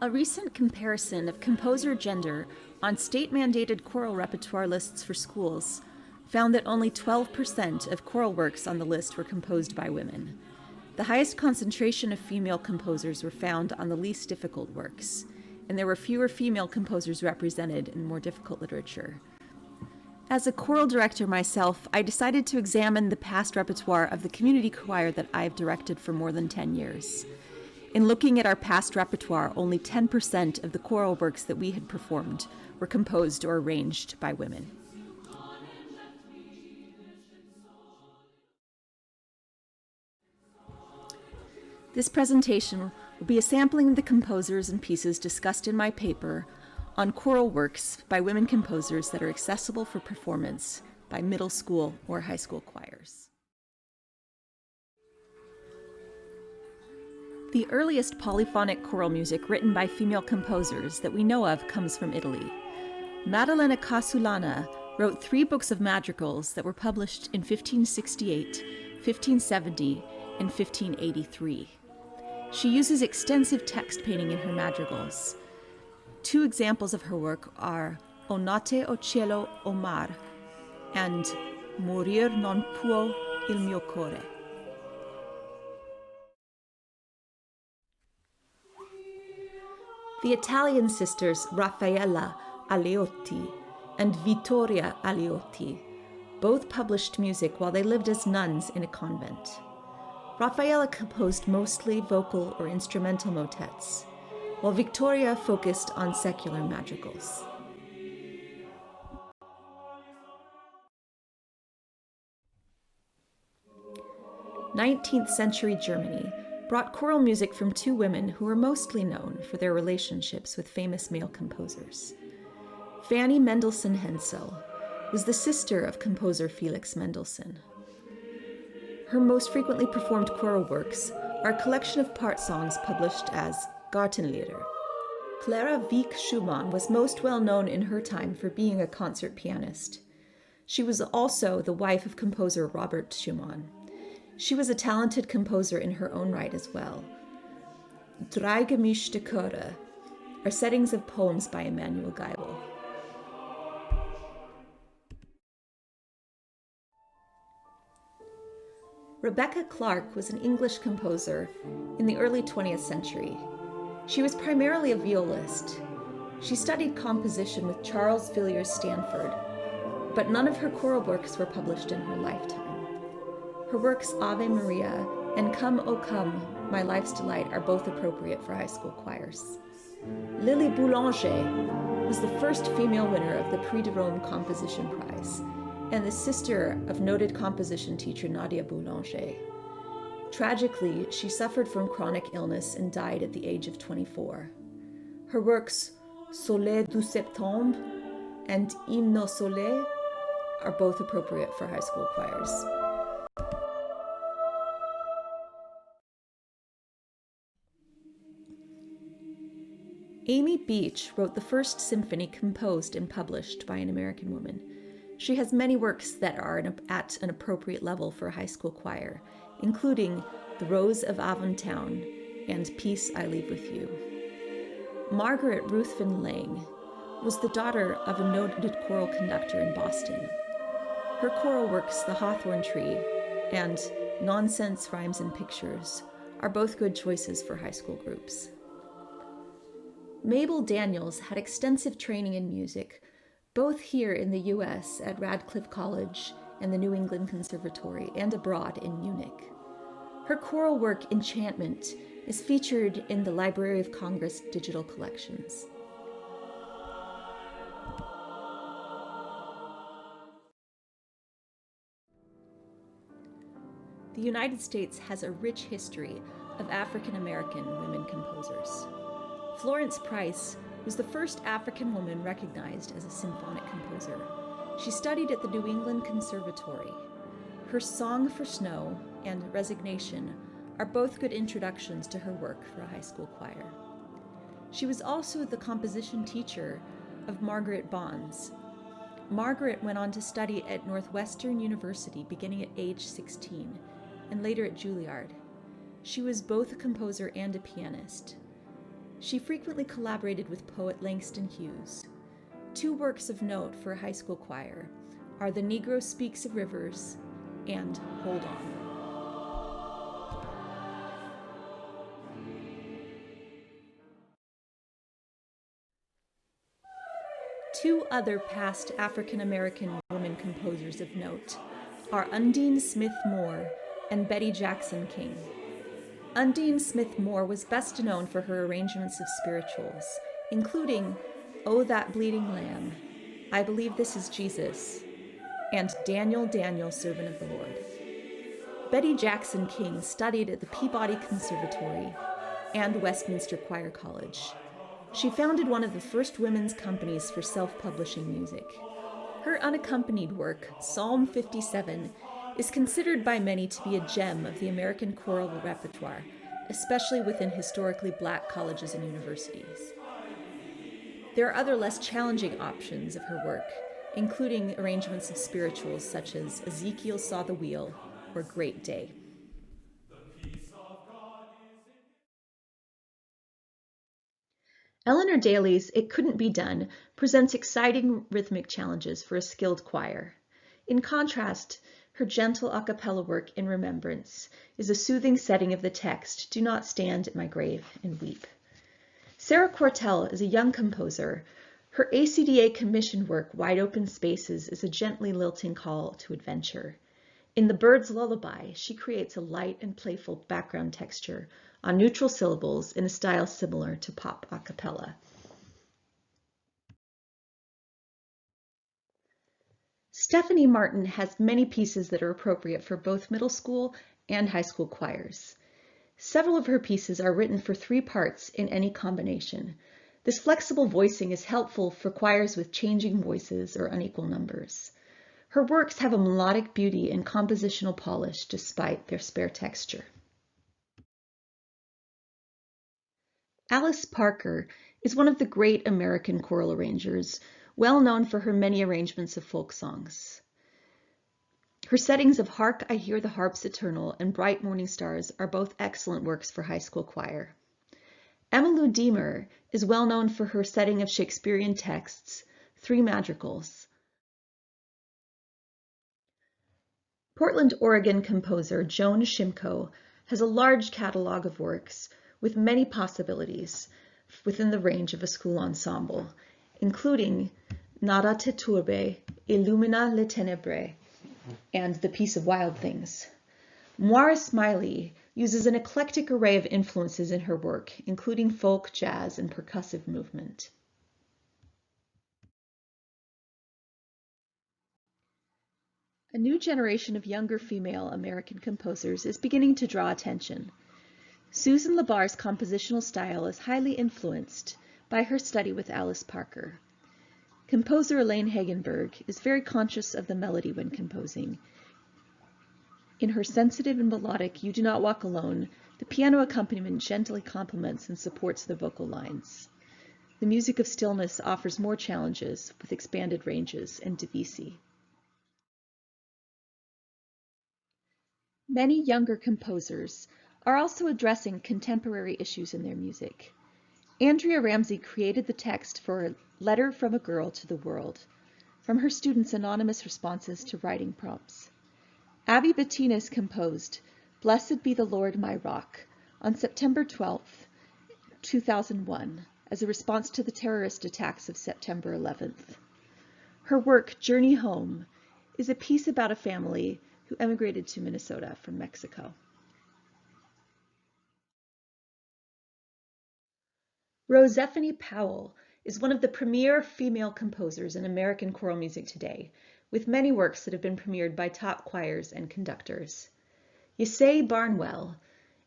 A recent comparison of composer gender on state-mandated choral repertoire lists for schools found that only 12% of choral works on the list were composed by women. The highest concentration of female composers were found on the least difficult works, and there were fewer female composers represented in more difficult literature. As a choral director myself, I decided to examine the past repertoire of the community choir that I've directed for more than 10 years. In looking at our past repertoire, only 10% of the choral works that we had performed were composed or arranged by women. This presentation will be a sampling of the composers and pieces discussed in my paper on choral works by women composers that are accessible for performance by middle school or high school choirs. The earliest polyphonic choral music written by female composers that we know of comes from Italy. Maddalena Casulana wrote 3 books of madrigals that were published in 1568, 1570, and 1583. She uses extensive text painting in her madrigals. 2 examples of her work are O notte o cielo o mar and Morir non può il mio core. The Italian sisters Raffaella Aleotti and Vittoria Aleotti both published music while they lived as nuns in a convent. Raffaella composed mostly vocal or instrumental motets, while Victoria focused on secular madrigals. Nineteenth century Germany brought choral music from 2 women who were mostly known for their relationships with famous male composers. Fanny Mendelssohn Hensel was the sister of composer Felix Mendelssohn. Her most frequently performed choral works are a collection of part songs published as Gartenlieder. Clara Wieck Schumann was most well known in her time for being a concert pianist. She was also the wife of composer Robert Schumann. She was a talented composer in her own right as well. Drei gemischte Chöre are settings of poems by Emanuel Geibel. Rebecca Clark was an English composer in the early 20th century. She was primarily a violist. She studied composition with Charles Villiers Stanford, but none of her choral works were published in her lifetime. Her works Ave Maria and Come, O Come, My Life's Delight are both appropriate for high school choirs. Lily Boulanger was the first female winner of the Prix de Rome Composition Prize and the sister of noted composition teacher Nadia Boulanger. Tragically, she suffered from chronic illness and died at the age of 24. Her works Soleil du Septembre and Hymne au Soleil are both appropriate for high school choirs. Amy Beach wrote the first symphony composed and published by an American woman. She has many works that are at an appropriate level for a high school choir, including The Rose of Avontown and Peace I Leave With You. Margaret Ruthven Lang was the daughter of a noted choral conductor in Boston. Her choral works, The Hawthorn Tree and Nonsense Rhymes and Pictures, are both good choices for high school groups. Mabel Daniels had extensive training in music, both here in the US at Radcliffe College and the New England Conservatory, and abroad in Munich. Her choral work, Enchantment, is featured in the Library of Congress digital collections. The United States has a rich history of African American women composers. Florence Price was the first African woman recognized as a symphonic composer. She studied at the New England Conservatory. Her Song for Snow and Resignation are both good introductions to her work for a high school choir. She was also the composition teacher of Margaret Bonds. Margaret went on to study at Northwestern University beginning at age 16 and later at Juilliard. She was both a composer and a pianist. She frequently collaborated with poet Langston Hughes. Two works of note for a high school choir are The Negro Speaks of Rivers and Hold On. Two other past African American women composers of note are Undine Smith Moore and Betty Jackson King. Undine Smith Moore was best known for her arrangements of spirituals, including "Oh That Bleeding Lamb," "I Believe This Is Jesus," and "Daniel, Daniel, Servant of the Lord." Betty Jackson King studied at the Peabody Conservatory and Westminster Choir College. She founded one of the first women's companies for self-publishing music. Her unaccompanied work, Psalm 57, is considered by many to be a gem of the American choral repertoire, especially within historically black colleges and universities. There are other less challenging options of her work, including arrangements of spirituals such as Ezekiel Saw the Wheel or Great Day. Eleanor Daly's It Couldn't Be Done presents exciting rhythmic challenges for a skilled choir. In contrast, her gentle a cappella work In Remembrance is a soothing setting of the text, "Do not stand at my grave and weep." Sarah Cortell is a young composer. Her ACDA commissioned work, Wide Open Spaces, is a gently lilting call to adventure. In The Bird's Lullaby, she creates a light and playful background texture on neutral syllables in a style similar to pop a cappella. Stephanie Martin has many pieces that are appropriate for both middle school and high school choirs. Several of her pieces are written for 3 parts in any combination. This flexible voicing is helpful for choirs with changing voices or unequal numbers. Her works have a melodic beauty and compositional polish despite their spare texture. Alice Parker is one of the great American choral arrangers, well known for her many arrangements of folk songs. Her settings of Hark, I Hear the Harps Eternal and Bright Morning Stars are both excellent works for high school choir. Emmylou Deemer is well known for her setting of Shakespearean texts, 3 madrigals. Portland, Oregon composer Joan Shimko has a large catalog of works with many possibilities within the range of a school ensemble, including Nada te turbe, Illumina le tenebre, and The Piece of Wild Things. Moira Smiley uses an eclectic array of influences in her work, including folk, jazz, and percussive movement. A new generation of younger female American composers is beginning to draw attention. Susan LaBar's compositional style is highly influenced by her study with Alice Parker. Composer Elaine Hagenberg is very conscious of the melody when composing. In her sensitive and melodic You Do Not Walk Alone, the piano accompaniment gently complements and supports the vocal lines. The music of stillness offers more challenges with expanded ranges and Debussy. Many younger composers are also addressing contemporary issues in their music. Andrea Ramsey created the text for A Letter from a Girl to the World, from her students' anonymous responses to writing prompts. Abby Bettinas composed Blessed Be the Lord My Rock on September 12, 2001, as a response to the terrorist attacks of September 11th. Her work, Journey Home, is a piece about a family who emigrated to Minnesota from Mexico. Rosephanie Powell is one of the premier female composers in American choral music today, with many works that have been premiered by top choirs and conductors. Ysaye Barnwell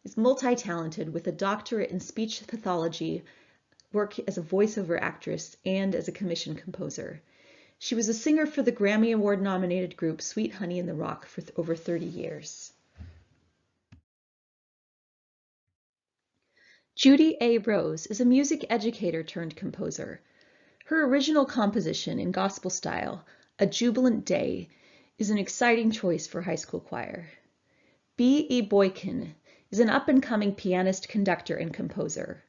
is multi-talented with a doctorate in speech pathology, work as a voiceover actress, and as a commissioned composer. She was a singer for the Grammy Award-nominated group Sweet Honey in the Rock for over 30 years. Judy A. Rose is a music educator turned composer. Her original composition in gospel style, A Jubilant Day, is an exciting choice for high school choir. B. E. Boykin is an up-and-coming pianist, conductor, and composer.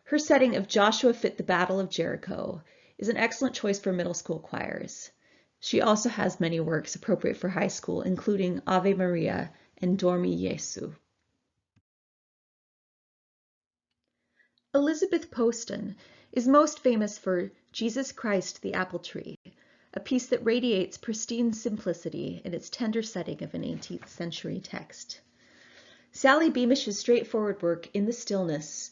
Her setting of Joshua Fit the Battle of Jericho is an excellent choice for middle school choirs. She also has many works appropriate for high school, including Ave Maria and Dormi Jesu. Elizabeth Poston is most famous for Jesus Christ the Apple Tree, a piece that radiates pristine simplicity in its tender setting of an 18th century text. Sally Beamish's straightforward work, In the Stillness,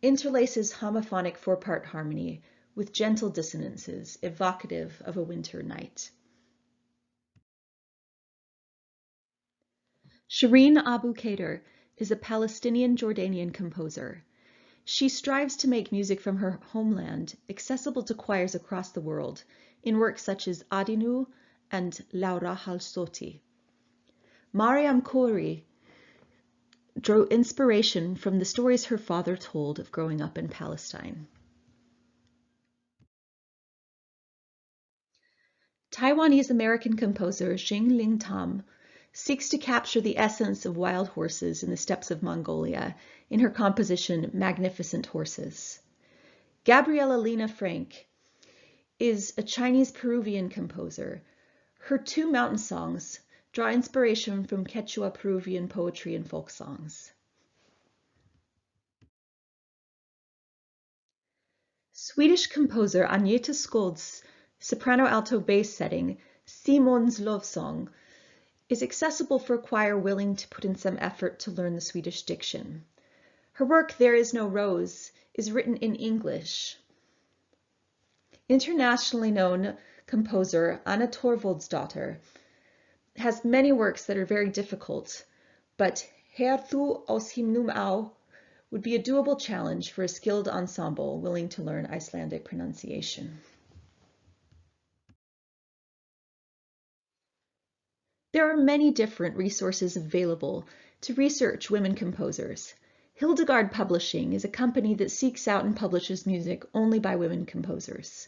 interlaces homophonic four-part harmony with gentle dissonances evocative of a winter night. Shireen Abu Khader is a Palestinian-Jordanian composer. She strives to make music from her homeland accessible to choirs across the world in works such as Adinu and Laura Halsoti. Mariam Khoury drew inspiration from the stories her father told of growing up in Palestine. Taiwanese-American composer Xing Ling Tam seeks to capture the essence of wild horses in the steppes of Mongolia in her composition Magnificent Horses. Gabriela Lena Frank is a Chinese-Peruvian composer. Her two mountain songs draw inspiration from Quechua Peruvian poetry and folk songs. Swedish composer Agneta Skold's soprano-alto bass setting, Simon's Love Song, is accessible for a choir willing to put in some effort to learn the Swedish diction. Her work, There Is No Rose, is written in English. Internationally known composer Anna Torvaldsdottir has many works that are very difficult, but Her þú aus himnum á would be a doable challenge for a skilled ensemble willing to learn Icelandic pronunciation. There are many different resources available to research women composers. Hildegard Publishing is a company that seeks out and publishes music only by women composers.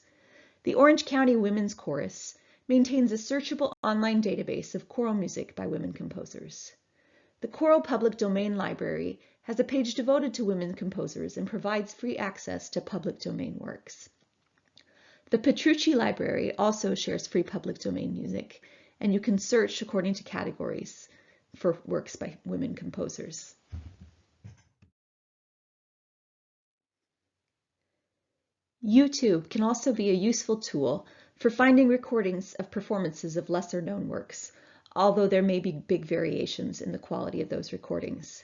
The Orange County Women's Chorus maintains a searchable online database of choral music by women composers. The Choral Public Domain Library has a page devoted to women composers and provides free access to public domain works. The Petrucci Library also shares free public domain music, and you can search according to categories for works by women composers. YouTube can also be a useful tool for finding recordings of performances of lesser-known works, although there may be big variations in the quality of those recordings.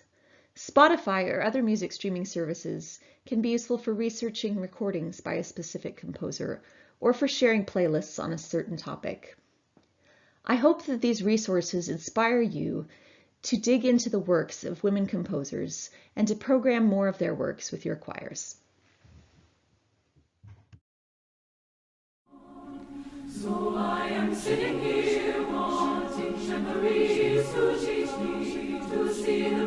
Spotify or other music streaming services can be useful for researching recordings by a specific composer or for sharing playlists on a certain topic. I hope that these resources inspire you to dig into the works of women composers and to program more of their works with your choirs. So I am sitting here wanting memories to teach me to see the